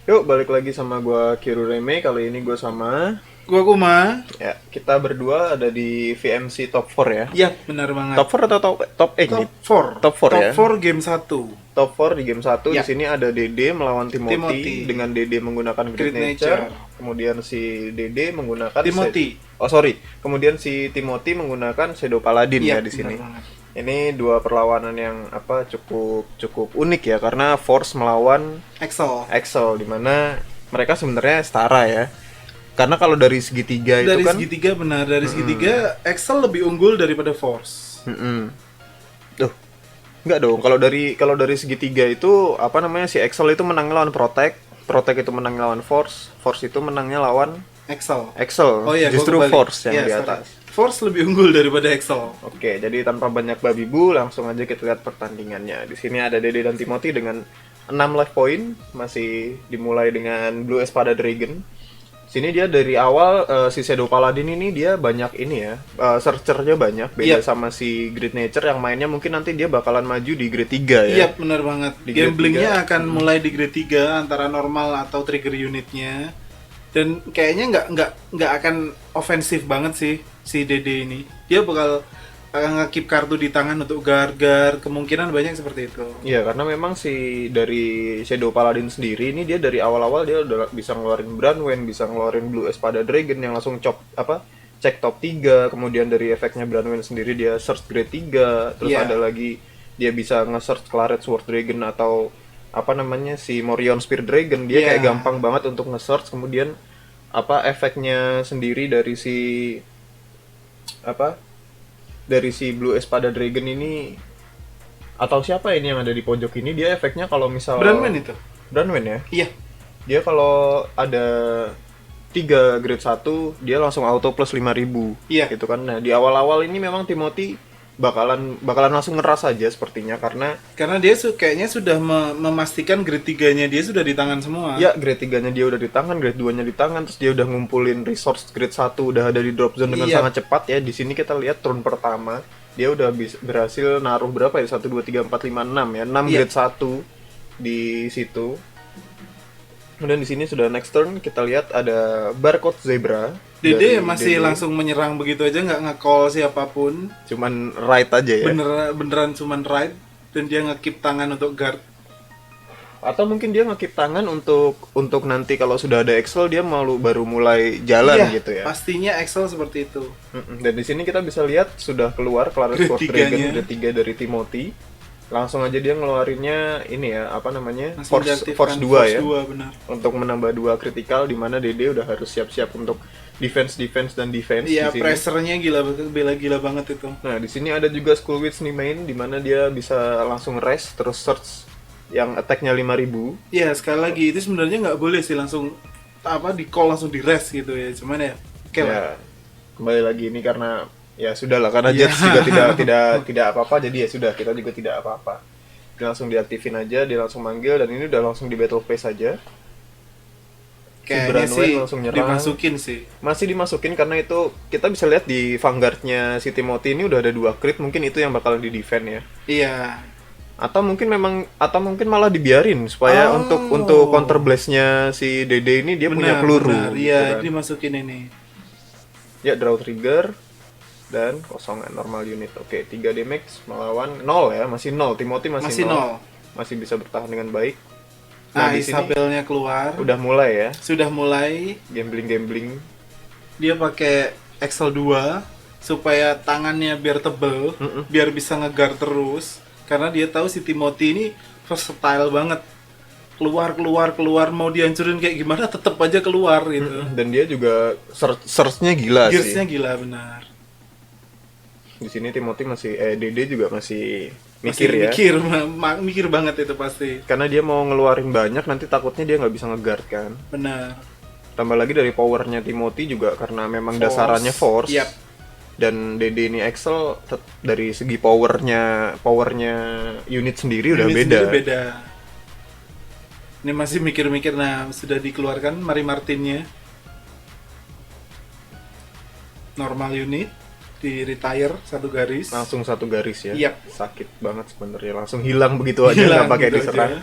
Yuk, balik lagi sama gua Kiru Reme. Kali ini gua sama Gua Kuma. ya, kita berdua ada di VMC Top 4 ya. Iya, benar banget. Top 4 atau top 8 nih? Top 4. Top 4 Top ya. 4 game 1. Top 4 di game 1 di Ya. sini ada Dede melawan Timothy, Timothy. dengan Dede menggunakan Great Great Nature. Nature. Kemudian si Dede menggunakan Timothy. Kemudian si Timothy menggunakan Shadow Paladin Iya, ya di sini. benar banget. Ini dua perlawanan yang cukup unik ya karena Force melawan Excel. Excel di mana mereka sebenarnya setara ya. Karena kalau dari segitiga itu Dari kan segitiga benar, dari segitiga Excel lebih unggul daripada Force. Duh, enggak dong. Kalau dari segitiga itu apa namanya si Excel itu menangnya lawan Protect, Protect itu menangnya lawan Force, Force itu menangnya lawan Excel. Excel. Oh iya, Justru gua kebalik. Force yang Iya, di sorry. atas. Force lebih unggul daripada Excel. Oke, jadi tanpa banyak babi bu, langsung aja kita lihat pertandingannya. Di sini ada Dede dan Timothy dengan 6 life point, masih dimulai dengan Blue Espada Dragon. Sini dia dari awal si Shadow Paladin ini dia banyak ini ya, searchernya banyak, beda Iya. sama si Great Nature yang mainnya mungkin nanti dia bakalan maju di Grade 3 ya. Iya, benar banget. Di grade Gamblingnya 3. akan mulai di grade 3 antara normal atau trigger unitnya. Dan kayaknya nggak akan ofensif banget sih si Dede ini. Dia bakal nge-keep kartu di tangan untuk gar-gar, kemungkinan banyak seperti itu. Iya, karena memang si dari Shadow Paladin sendiri ini dia dari awal-awal dia udah bisa ngeluarin Branwen, bisa ngeluarin Blue Espada Dragon yang langsung cek top 3, kemudian dari efeknya Branwen sendiri dia search grade 3, terus Iya. ada lagi dia bisa nge-search Claret Sword Dragon atau apa namanya si Morion Spear Dragon, dia Iya. kayak gampang banget untuk nge-search, kemudian efeknya sendiri apa dari si Blue Espada Dragon ini atau siapa ini yang ada di pojok ini dia efeknya kalau misal Brandman itu? Branwen ya. Iya. Dia kalau ada 3 grade 1 dia langsung auto plus 5.000 Iya. gitu kan. Nah, di awal-awal ini memang Timothy bakalan langsung ngeras aja sepertinya karena Karena dia kayaknya sudah memastikan grade 3-nya dia sudah di tangan semua. ya grade 3-nya dia udah di tangan, grade 2-nya di tangan, terus dia udah ngumpulin resource grade 1 udah ada di drop zone dengan Iya. sangat cepat ya. Di sini kita lihat turun pertama dia udah berhasil naruh berapa ya? 1 2 3 4 5 6 ya. 6 Iya. grade 1 di situ. Kemudian di sini sudah next turn kita lihat ada Barcode Zebra. Dede dari masih Dede. langsung menyerang begitu aja, nggak nge-call siapapun. Cuman right aja ya. Beneran cuman ride dan dia nge-keep tangan untuk guard. Atau mungkin dia ngekip tangan untuk nanti kalau sudah ada Excel dia baru mulai jalan Iya, gitu ya. pastinya Excel seperti itu. Dan di sini kita bisa lihat sudah keluar Claret Grade Sword Dragon tiganya. grade 3 dari Timothy. Langsung aja dia ngeluarinnya ini ya, apa namanya? Langsung Force diaktifkan 2 Force ya. 2, benar. Untuk menambah 2 kritikal di mana Dede udah harus siap-siap untuk defense dan defense Iya, di sini. pressernya gila banget itu. Nah, di sini ada juga Skull Witch nih main di mana dia bisa langsung rest terus search yang attack-nya 5.000. Iya, sekali lagi itu sebenarnya nggak boleh sih langsung di call langsung di rest gitu ya. Cuman ya, oke lah. Ya, kembali lagi ini karena ya sudahlah karena Iya. Jets juga tidak apa-apa jadi ya sudah kita juga tidak apa-apa. Dia langsung diaktifin aja, dia langsung manggil dan ini udah langsung di battle phase aja. Kayaknya Branwen sih langsung nyerang. dimasukin sih. Masih dimasukin karena itu kita bisa lihat di Vanguard-nya si Timothy ini udah ada 2 crit, mungkin itu yang bakalan di defend ya. Iya. Atau mungkin malah dibiarin supaya Oh. untuk counter blast-nya si Dede ini dia punya peluru. Benar. gitu Iya, kan. dimasukin ini. Ya, draw trigger dan kosongan normal unit. Oke, 3 damage melawan 0 ya, masih 0. Timothy masih Masih 0. Masih bisa bertahan dengan baik. Nah, Nah, di sini Isabelnya keluar. udah mulai ya Sudah mulai. gambling. Dia pakai Excel 2 supaya tangannya biar tebel, biar bisa ngegar terus. Karena dia tahu si Timothy ini versatile banget. Keluar mau dihancurin kayak gimana tetap aja keluar gitu. Dan dia juga search-nya gila Gearsnya sih. gila benar. Di sini Timothy Dede juga masih Masih mikir ya. mikir banget itu pasti. Karena dia mau ngeluarin banyak nanti takutnya dia nggak bisa ngeguard kan. Benar. Tambah lagi dari powernya Timothy juga karena memang Force. dasarannya force. Yap. Dan Dede ini Excel dari segi powernya unit sendiri udah Ini beda. sendiri beda. Ini masih mikir-mikir. Nah, sudah dikeluarkan Mary Martinnya. Normal unit di retire 1 garis. Langsung 1 garis ya. Yap. Sakit banget sebenarnya. Langsung hilang begitu aja Hilang nggak pakai gitu diserang. aja.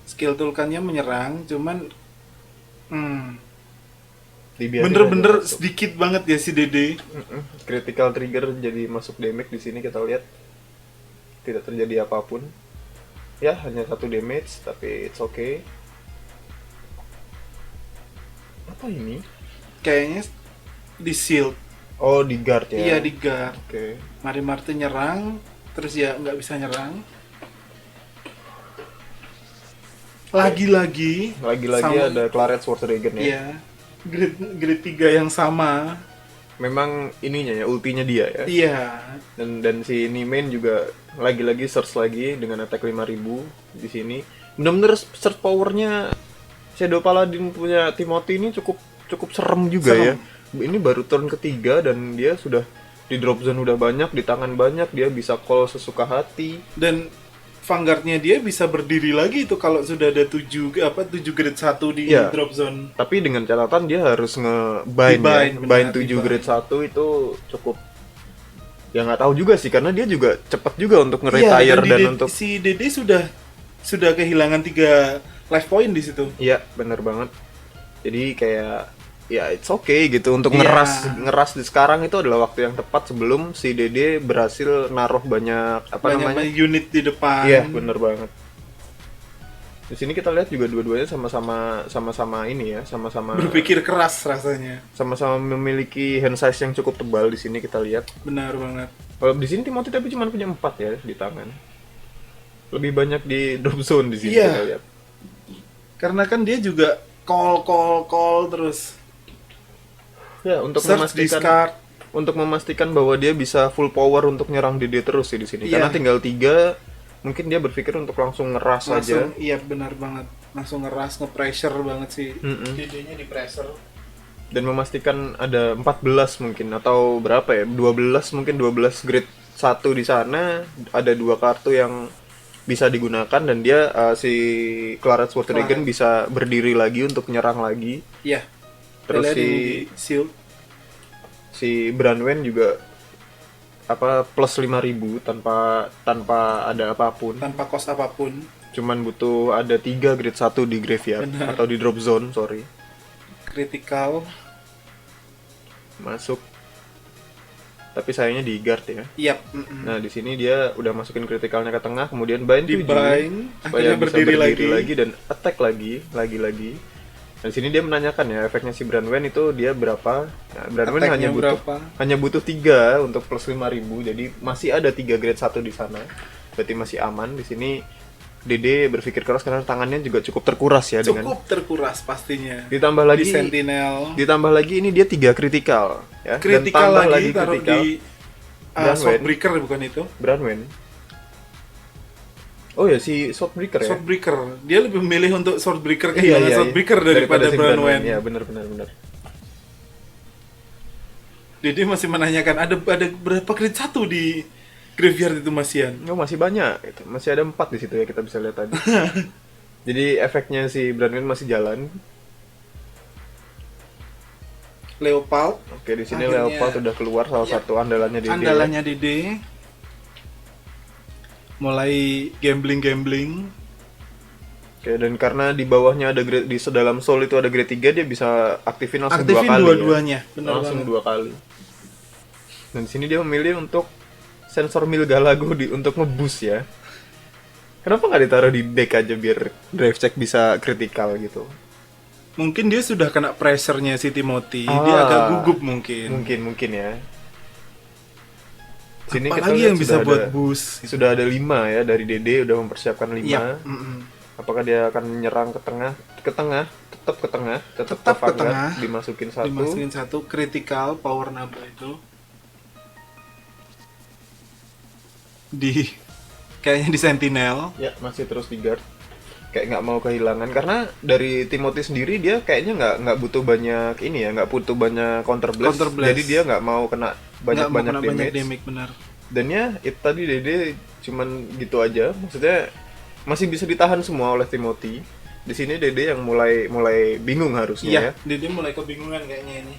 skill Tulkannya menyerang, cuman Dibiarin bener-bener aja masuk. sedikit banget ya si Dede. Critical trigger jadi masuk damage di sini kita lihat tidak terjadi apapun. Ya hanya 1 damage tapi it's okay. Apa ini? Kayaknya di shield. Oh di guard ya? Iya, di guard. Oke. Marimarte nyerang, terus ya nggak bisa nyerang. Lagi-lagi sama- ada Claret Sword Dragon ya. Iya, grade 3 yang sama. Memang ininya ya, ultinya dia ya. Iya, Dan si Nimain juga lagi-lagi search lagi dengan attack 5000 di sini. Benar-benar search powernya Shadow Paladin punya Timothy ini cukup serem juga Serem. ya. Ini baru turn ketiga dan dia sudah di drop zone udah banyak, di tangan banyak, dia bisa call sesuka hati. dan Vanguard-nya dia bisa berdiri lagi itu kalau sudah ada 7 grade 1 di Iya. drop zone. Tapi dengan catatan dia harus nge-bind ya. Di-bind, benar, Bind 7 di-bind. grade 1 itu cukup. Ya nggak tahu juga sih karena dia juga cepat juga untuk Iya, nge-retire dan Dede- untuk si Dede sudah kehilangan 3 life point di situ. iya, bener banget. Jadi kayak ya it's okay gitu untuk Iya. ngeras di sekarang itu adalah waktu yang tepat sebelum si Dede berhasil naruh banyak Banyak unit di depan. Iya, bener banget. Di sini kita lihat juga dua-duanya sama-sama ini ya, sama-sama Berpikir keras rasanya. sama-sama memiliki hand size yang cukup tebal di sini kita lihat. Benar banget. Kalau di sini Timothy tapi cuma punya 4 ya di tangan. Lebih banyak di drop zone di sini Iya. kita lihat. Karena kan dia juga call terus. Ya, untuk Search, memastikan discard. untuk memastikan bahwa dia bisa full power untuk nyerang Dede terus sih di sini. Iya. Karena tinggal 3, mungkin dia berpikir untuk langsung ngeras aja. Iya, benar banget. Langsung ngeras, nge-pressure banget sih. Mm-mm. Dedenya di pressure. Dan memastikan ada 14 mungkin atau berapa ya? 12 mungkin 12 grade 1 di sana, ada 2 kartu yang bisa digunakan dan dia si Claret Sword Dragon bisa berdiri lagi untuk nyerang lagi. Iya. Terus Kita lihat ini di shield. si Branwen juga plus 5000 tanpa ada apapun. Tanpa cost apapun. Cuman butuh ada 3 grade 1 di graveyard Benar. atau di drop zone, sorry. Critical. Masuk. Tapi sayangnya di guard ya. Yap. Nah, di sini dia udah masukin kritikalnya ke tengah, kemudian bind Di 7 bind, supaya akhirnya bisa berdiri berdiri lagi. dan attack lagi. Dan di sini dia menanyakan ya efeknya si Branwen itu dia berapa? Nah, Branwen Attack-nya berapa? hanya butuh 3 untuk plus 5000. Jadi masih ada 3 grade 1 di sana. Berarti masih aman. Di sini Dede berpikir keras karena tangannya juga cukup terkuras ya dengan Cukup terkuras pastinya. ditambah Di lagi Sentinel. ditambah lagi ini dia 3 kritikal ya. Dan Critical tambah lagi taruh critical. di Branwen. Swordbreaker bukan itu? Branwen. Oh ya si Swordbreaker ya. Swordbreaker. Dia lebih memilih untuk Swordbreaker Iya, kehilangan iya, Swordbreaker iya. daripada si Branwen. Iya, benar. Jadi masih menanyakan ada berapa grade 1 di graveyard itu Masian? Oh, masih banyak itu. Masih ada 4 di situ ya kita bisa lihat tadi. Jadi efeknya si Branwen masih jalan. Leopard. Oke, di sini Akhirnya. Leopard sudah keluar salah Ya. satu andalannya Dede. Andalannya Dede. Mulai gambling. Oke, dan karena di bawahnya ada grade, di sedalam soul itu ada grade 3, dia bisa aktifin langsung 2 Aktifin kali. dua-duanya. Ya. Benar Langsung banget. 2 kali. Dan di sini dia memilih untuk sensor Milgalago untuk nge-boost ya. Kenapa nggak ditaruh di deck aja biar drive check bisa kritikal gitu? Mungkin dia sudah kena pressure-nya si Timothy. Dia Ah. agak gugup mungkin. Mungkin ya. Sini kita Apalagi lihat yang bisa sudah buat ada- boost. Sudah ada 5 ya dari Dede udah mempersiapkan 5. Iya. Apakah dia akan menyerang ke tengah, tetap ke tengah, Tetap ke Vanguard, tengah. dimasukin 1. Dimasukin 1 critical power nambah itu. Kayaknya di Sentinel. Ya, masih terus di guard. Kayak nggak mau kehilangan karena dari Timothy sendiri dia kayaknya nggak butuh banyak ini ya, nggak butuh banyak counter blast. Counter blast. Jadi dia nggak mau kena Nggak mau banyak kena damage. benar. Dan ya itu tadi Dede cuman gitu aja. Maksudnya masih bisa ditahan semua oleh Timothy. Di sini Dede yang mulai bingung harusnya ya. Iya, Dede mulai kebingungan kayaknya ini.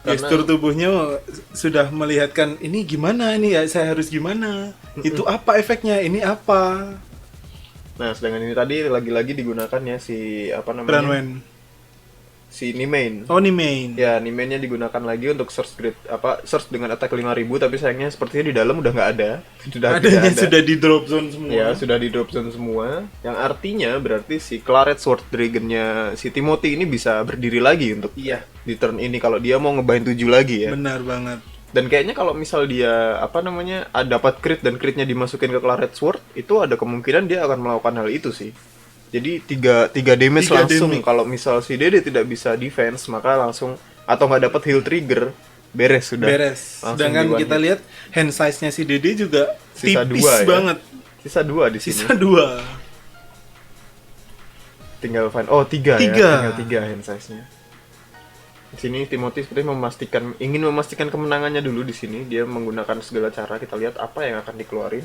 Karena- Gestur tubuhnya sudah melihatkan ini gimana ini ya, saya harus gimana? Itu apa efeknya? Ini apa? Nah, sedangkan ini tadi lagi-lagi digunakan ya si apa namanya? Branwen. Si Nimain. Oh, Nimain. Ya, Nimain-nya digunakan lagi untuk search grade search dengan attack 5000, tapi sayangnya sepertinya di dalam udah nggak ada. Sudah tidak Adanya ada. sudah di drop zone semua. Ya, sudah di drop zone semua. Yang artinya berarti si Claret Sword Dragon-nya si Timothy ini bisa berdiri lagi untuk Iya, di turn ini kalau dia mau ngebahin 7 lagi ya. benar banget. Dan kayaknya kalau misal dia apa namanya dapat crit dan critnya dimasukin ke Claret Sword, itu ada kemungkinan dia akan melakukan hal itu sih. Jadi tiga damage Tiga langsung. damage. Kalau misal si Dede tidak bisa defense, maka langsung atau nggak dapat heal trigger, beres sudah. Beres. Langsung Sedangkan di one kita hit. lihat hand size-nya si Dede juga Sisa tipis 2 ya. banget. Sisa 2 di sini. Sisa 2. Tinggal find. Oh, 3 ya. Tiga. Tinggal 3 hand size-nya. Di sini Timothy seperti ingin memastikan kemenangannya dulu di sini. Dia menggunakan segala cara. Kita lihat apa yang akan dikeluarin.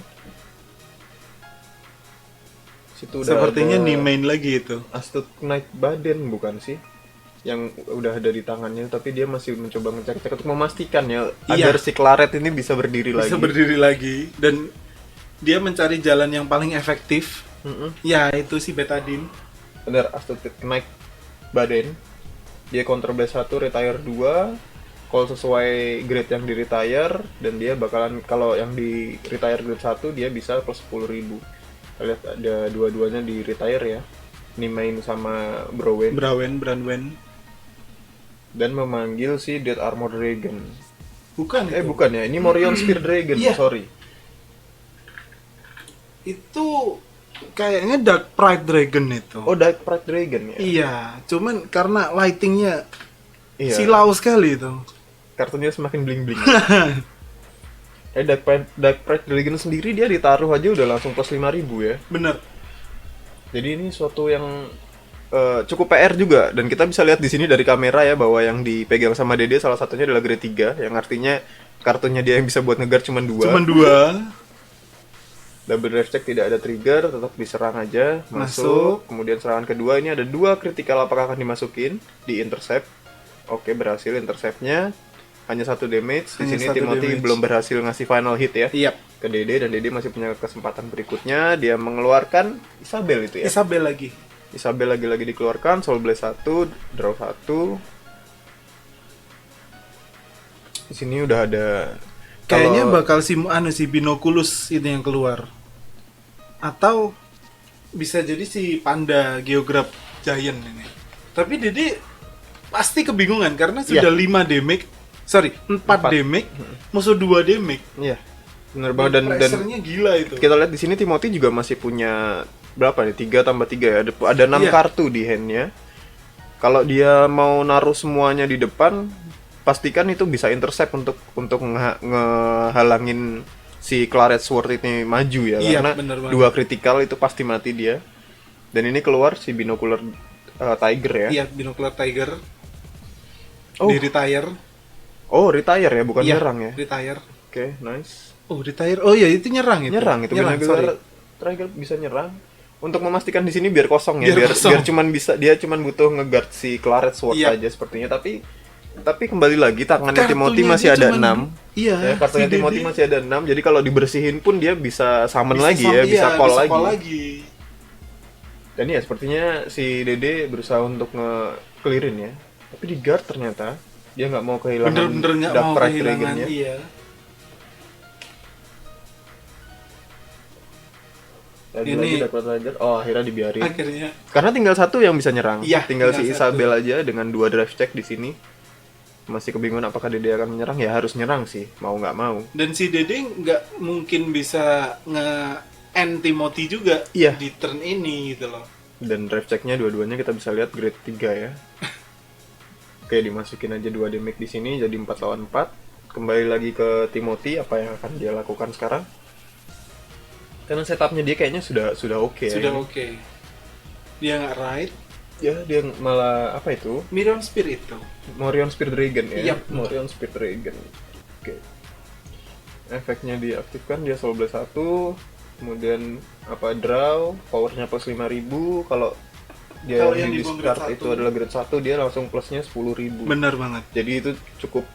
Situ udah Sepertinya ada Nimain lagi itu. Astute Knight Baden bukan sih? Yang udah ada di tangannya, tapi dia masih mencoba ngecek-cek untuk memastikan ya Iya. agar si Claret ini bisa berdiri lagi. Bisa berdiri lagi dan dia mencari jalan yang paling efektif. Mm-mm. Ya, itu si Betadine. Benar, Astute Knight Baden. Dia counter blast 1, retire 2, call sesuai grade yang di retire, dan dia bakalan kalau yang di retire grade 1 dia bisa plus 10.000. Kita lihat ada dua-duanya di retire ya. Nimain sama Branwen. Branwen. Dan memanggil si Death Armor Dragon. Bukan itu. Bukan ya, ini Morion Spear Dragon, Iya. sorry. Itu kayaknya Dark Pride Dragon itu. Oh, Dark Pride Dragon ya? Iya, cuman karena lightingnya Iya. silau sekali itu. Kartunya semakin bling-bling. Dark Pride Dragon sendiri dia ditaruh aja udah langsung plus 5.000 ya. Bener. Jadi ini suatu yang cukup PR juga, dan kita bisa lihat di sini dari kamera ya bahwa yang dipegang sama Dede salah satunya adalah grade 3, yang artinya kartunya dia yang bisa buat ngeguard cuma 2. Cuman 2. Double drive check tidak ada trigger, tetap diserang aja, masuk. Kemudian serangan kedua ini ada 2 critical, apakah akan dimasukin di intercept. Oke, berhasil interceptnya. Hanya 1 damage. Di Hanya sini 1 Timothy damage. belum berhasil ngasih final hit ya. Iya. Ke Dede, dan Dede masih punya kesempatan berikutnya. Dia mengeluarkan Isabel itu ya. Isabel lagi. Isabel lagi-lagi dikeluarkan, Soul Blast 1, draw 1. Di sini udah ada Kayaknya kalau- bakal si Binoculus itu yang keluar. Atau bisa jadi si Panda Geograph Giant ini. Tapi Dede pasti kebingungan karena sudah 5 damage. Sorry, 4 damage, musuh 2 damage. Iya. Bener banget, dan pressure-nya gila itu. kita lihat di sini Timothy juga masih punya berapa nih? 3 tambah 3 ya. Ada 6 Iya. kartu di handnya. Kalau dia mau naruh semuanya di depan, pastikan itu bisa intercept untuk ngehalangin si Claret Sword ini maju ya. Iya, Karena bener banget. 2 critical itu pasti mati dia. Dan ini keluar si Binocular Tiger ya. Iya, Binocular Tiger. Oh. Di retire. Oh, retire ya, bukan Iya, nyerang ya. retire. Oke, nice. Oh, retire. Oh iya, itu nyerang itu. Nyerang itu sorry. Binocular Tiger bisa nyerang. Untuk memastikan di sini biar kosong ya, Biar kosong. biar cuman bisa, dia cuman butuh ngeguard si Claret Sword Iya. aja sepertinya, tapi kembali lagi tangannya Kartunya Timothy dia masih ada cuman- 6. Iya, Ya, kartunya si Timothy Dede masih ada 6. Jadi kalau dibersihin pun dia bisa summon lagi ya, iya, bisa call lagi. lagi. Dan ya sepertinya si Dede berusaha untuk nge-clearin ya. Tapi di guard ternyata dia nggak mau kehilangan Bener-bener nggak Dark mau Pride kehilangan. Dragon-nya. Iya. Lagi-lagi Ini- Dark Pride Dragon. Oh, akhirnya dibiarin. Akhirnya. Karena tinggal satu yang bisa nyerang. Iya, tinggal si tinggal Isabel aja dengan 2 drive check di sini. Masih kebingungan apakah Dede akan menyerang? Ya harus nyerang sih, mau nggak mau. Dan si Dede nggak mungkin bisa nge-end Timothy juga Iya. di turn ini gitu loh. Dan drive checknya dua-duanya kita bisa lihat grade 3 ya. Oke, dimasukin aja 2 damage di sini jadi 4 lawan 4. Kembali lagi ke Timothy, apa yang akan dia lakukan sekarang? Karena setupnya dia kayaknya sudah oke ya. Sudah ini. oke. Dia nggak ride. Ya, dia malah apa itu? Miriam Spear itu. Morion Spear Dragon ya. Iya. Morion Spear Dragon. Oke. Efeknya diaktifkan, dia Soul Blast 1, kemudian apa draw, powernya plus 5.000. Kalau dia Kalau yang yang di di bawah start grade itu 1, adalah grade 1, dia langsung plusnya 10.000. Benar banget. Jadi itu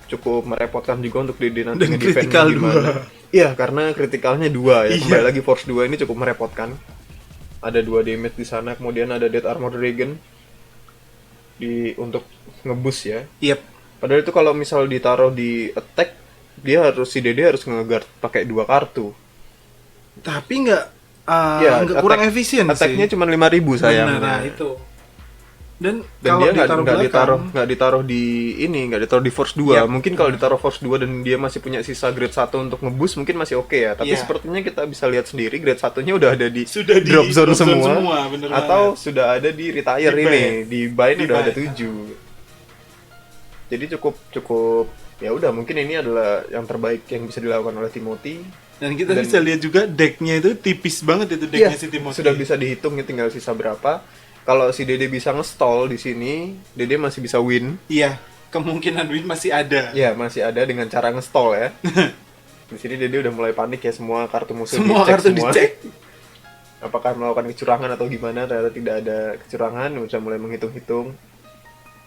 cukup merepotkan juga untuk Dede nanti Dan nge-defend critical gimana. Iya, karena kritikalnya 2 ya. Iya. Kembali lagi Force 2 ini cukup merepotkan. ada 2 damage di sana, kemudian ada Death Armor Dragon untuk ngebus ya. Yep. Padahal itu kalau misal ditaruh di attack, dia harus si Dede harus nge-guard pakai 2 kartu. Tapi nggak Ya, nggak kurang efisien sih. Attack-nya cuma 5.000 sayangnya. Nah, itu. Dan Dan kalau dia ditaruh nggak ditaruh di ini, nggak ditaruh di force 2. Yep. Mungkin kalau ditaruh force 2 dan dia masih punya sisa grade 1 untuk ngebus mungkin masih oke ya. Tapi Iya. sepertinya kita bisa lihat sendiri grade 1-nya udah ada di Sudah di drop zone semua, bener atau banget. sudah ada di retire Di ini, bind. di bind Di udah ada bind. 7. Jadi cukup ya udah, mungkin ini adalah yang terbaik yang bisa dilakukan oleh Timothy. Dan kita Dan- bisa lihat juga decknya itu tipis banget itu decknya Iya, si Timothy. sudah bisa dihitung ya, tinggal sisa berapa. Kalau si Dede bisa nge-stall di sini, Dede masih bisa win. Iya, kemungkinan win masih ada. Ya, masih ada dengan cara nge-stall ya. Di sini Dede udah mulai panik ya, semua kartu musuh Semua dicek kartu semua. dicek. Apakah melakukan kecurangan atau gimana? Ternyata tidak ada kecurangan, udah mulai menghitung-hitung.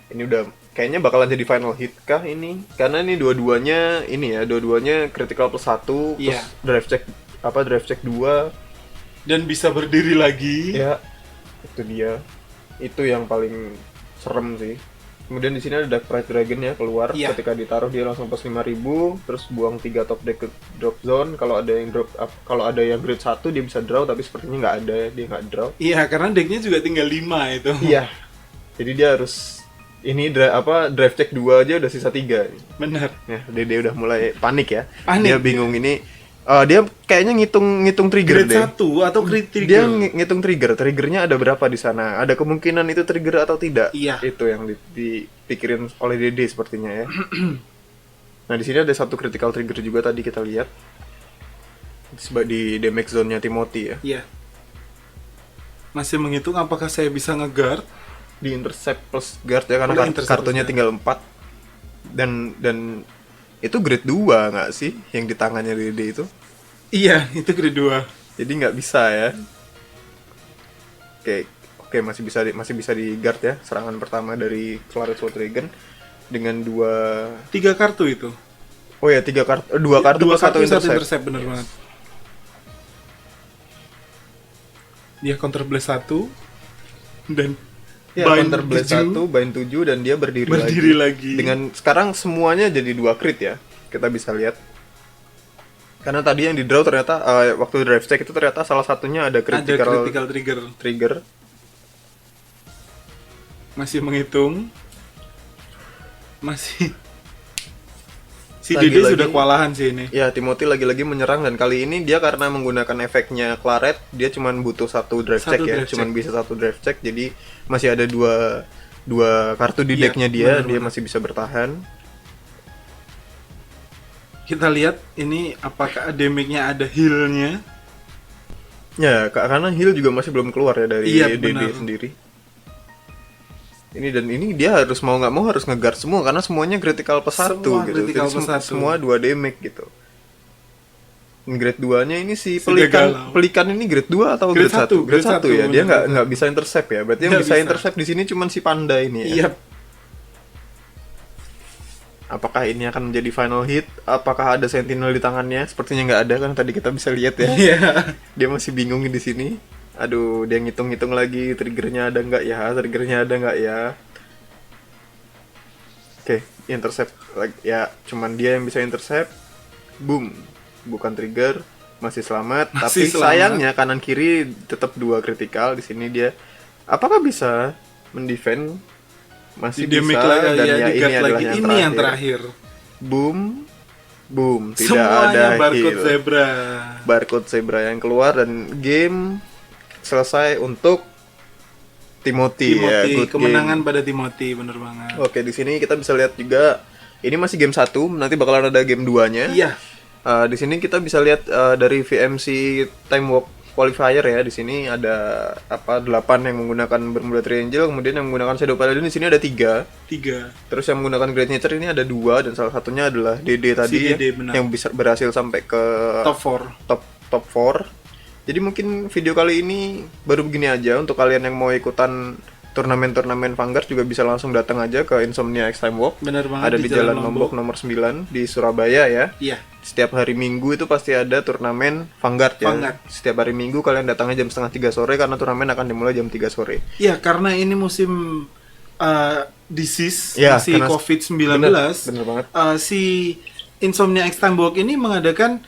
Ini udah kayaknya bakalan jadi final hit kah ini? Karena ini dua-duanya critical plus 1, Iya. terus drive check 2. Dan bisa berdiri lagi. Ya, itu dia. Itu yang paling serem sih. Kemudian di sini ada Dark Pride Dragon ya keluar. Iya. Ketika ditaruh dia langsung plus 5.000, terus buang 3 top deck ke drop zone. Kalau ada yang grade 1 dia bisa draw, tapi sepertinya nggak ada, dia nggak draw. Iya, karena decknya juga tinggal 5 itu. Iya. Jadi dia harus drive check 2 aja udah sisa 3. Benar. Ya, Dede udah mulai panik ya. Panik. Dia bingung ini. Dia kayaknya ngitung trigger Grade deh. 1 atau grade 3. Dia ngitung triggernya ada berapa di sana. Ada kemungkinan itu trigger atau tidak. Iya. Itu yang dipikirin oleh Dede sepertinya ya. Nah, di sini ada satu critical trigger juga tadi kita lihat. Di damage zone-nya Timothy ya. Iya. Masih menghitung apakah saya bisa nge-guard. Di intercept plus guard ya, karena Oh, intercept kartunya plus tinggal 4. Dan itu grade 2 nggak sih yang di tangannya Dede itu? Iya, itu grade 2. Jadi nggak bisa ya. Oke, masih bisa di guard ya, serangan pertama dari Claret Sword Dragon dengan 3 kartu itu. 2 kartu plus 1 satu intercept. intercept, bener banget. Dia counter blast 1 dan Ya, bind counter blast 7. 1, bind 7 dan dia berdiri Lagi. Dengan sekarang semuanya jadi 2 crit ya. Kita bisa lihat. Karena tadi yang di draw ternyata waktu drive check itu ternyata salah satunya ada critical trigger. trigger. Masih menghitung. Masih. Si Lagi-lagi- Dede sudah kewalahan sih ini. Ya, Timothy lagi-lagi menyerang dan kali ini dia karena menggunakan efeknya Claret, dia cuma butuh satu drive check ya, drive cuma check. bisa satu drive check, jadi masih ada dua kartu di Iya, decknya dia benar-benar. masih bisa bertahan. Kita lihat ini apakah damage-nya ada heal-nya. Ya, karena heal juga masih belum keluar ya dari Iya, DD benar. sendiri. Ini dia harus mau nggak mau harus nge-guard semua karena semuanya critical plus 1 Semua gitu. critical Jadi plus 1. semua 2 damage gitu. Grade 2-nya ini si Sudah galau. pelikan ini grade 2 atau Grade grade 1? 1, Grade 1 ya. Dia benar. nggak bisa intercept ya. Berarti yang Nggak bisa bisa. intercept di sini cuma si panda ini ya. Iya. Apakah ini akan menjadi final hit? Apakah ada sentinel di tangannya? Sepertinya nggak ada kan tadi kita bisa lihat ya. Iya. Dia masih bingung di sini. Aduh, dia ngitung-ngitung lagi triggernya ada nggak ya? Oke, intercept ya, cuman dia yang bisa intercept. Boom. Bukan trigger, masih selamat. Masih Tapi selamat. sayangnya kanan kiri tetap 2 critical di sini dia. Apakah bisa mendefend? Masih Di damage bisa lagi, dan ya, ya di ini guard adalah lagi. yang Ini yang terakhir. terakhir. Boom, tidak Semuanya ada barcode heal. zebra. Barcode zebra yang keluar dan game selesai untuk Timothy ya. Timothy, Good kemenangan game. pada Timothy, bener banget. Oke, di sini kita bisa lihat juga ini masih game 1, nanti bakalan ada game 2-nya. Iya. Di sini kita bisa lihat dari VMC Time Walk Qualifier ya. Di sini ada 8 yang menggunakan Bermuda Triangle, kemudian yang menggunakan Shadow Paladin di sini ada 3. 3. Terus yang menggunakan Great Nature ini ada 2 dan salah satunya adalah Dede tadi Si Dede, ya, benar. yang bisa berhasil sampai ke Top 4. top 4. Jadi mungkin video kali ini baru begini aja untuk kalian yang mau ikutan turnamen-turnamen Vanguard juga bisa langsung datang aja ke Insomnia X Time Walk. Bener banget, Ada di Jalan Lombok nomor 9 di Surabaya ya. Iya. Setiap hari Minggu itu pasti ada turnamen Vanguard ya. Vanguard. Setiap hari Minggu kalian datangnya jam setengah 3 sore karena turnamen akan dimulai jam 3 sore. Iya, karena ini musim disease, Ya, masih karena- COVID-19. Bener banget. Si Insomnia X Time Walk ini mengadakan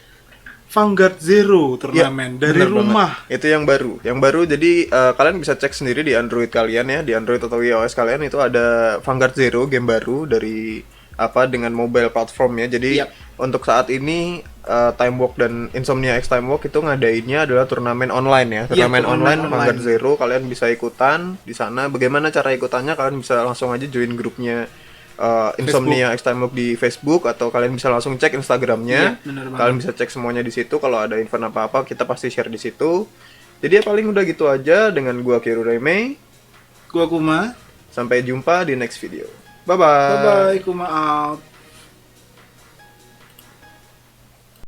Vanguard Zero turnamen Ya, dari bener rumah. banget. Itu yang baru. Yang baru jadi kalian bisa cek sendiri di Android kalian ya, di Android atau iOS kalian itu ada Vanguard Zero game baru dari dengan mobile platform ya. Jadi Yap. untuk saat ini Time Walk dan Insomnia X Time Walk itu ngadainnya adalah turnamen online ya. Turnamen turnamen online online. Vanguard Zero, kalian bisa ikutan di sana. Bagaimana cara ikutannya? Kalian bisa langsung aja join grupnya Insomnia X Time Walk di Facebook atau kalian bisa langsung cek Instagramnya. Iya, bener banget. Kalian bisa cek semuanya di situ. Kalau ada info apa-apa kita pasti share di situ. Jadi ya paling udah gitu aja dengan gua Kiru Reme. Gua Kuma. Sampai jumpa di next video. Bye bye. Bye bye, Kuma out.